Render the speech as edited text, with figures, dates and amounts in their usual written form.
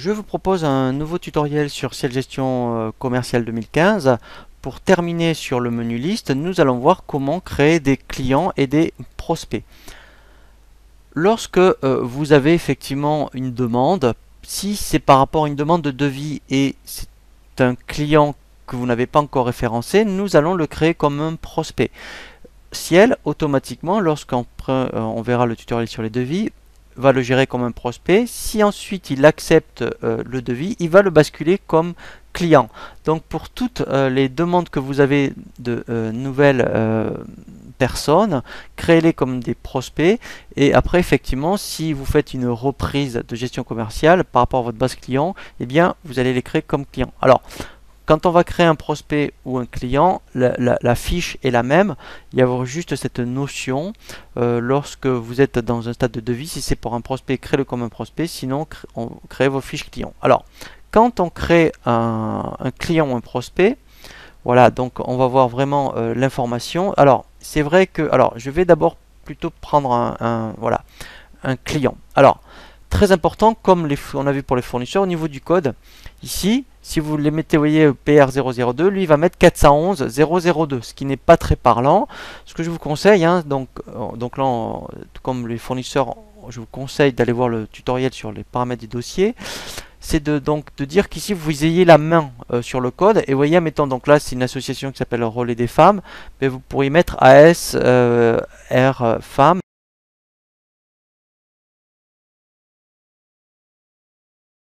Je vous propose un nouveau tutoriel sur Ciel Gestion Commerciale 2015. Pour terminer sur le menu liste, nous allons voir comment créer des clients et des prospects. Lorsque vous avez effectivement une demande, si c'est par rapport à une demande de devis et c'est un client que vous n'avez pas encore référencé, nous allons le créer comme un prospect. Ciel, automatiquement, lorsqu'on verra le tutoriel sur les devis, va le gérer comme un prospect. Si ensuite il accepte le devis, il va le basculer comme client. Donc pour toutes les demandes que vous avez de nouvelles personnes, créez-les comme des prospects. Et après, effectivement, si vous faites une reprise de gestion commerciale par rapport à votre base client, eh bien, vous allez les créer comme clients. Alors, quand on va créer un prospect ou un client, la fiche est la même. Il y a juste cette notion lorsque vous êtes dans un stade de devis. Si c'est pour un prospect, créez-le comme un prospect. Sinon, créez vos fiches clients. Alors, quand on crée un client ou un prospect, voilà, donc on va voir vraiment l'information. Alors, c'est vrai que, alors, je vais d'abord plutôt prendre voilà, un client. Alors, très important, comme on a vu pour les fournisseurs, au niveau du code, ici, si vous les mettez, vous voyez, PR002, lui, il va mettre 411.002, ce qui n'est pas très parlant. Ce que je vous conseille, hein, donc là, comme les fournisseurs, je vous conseille d'aller voir le tutoriel sur les paramètres des dossiers. C'est de dire qu'ici, vous ayez la main sur le code. Et vous voyez, mettons, donc là, c'est une association qui s'appelle Relais des femmes. Mais vous pourriez mettre AS, R, femmes.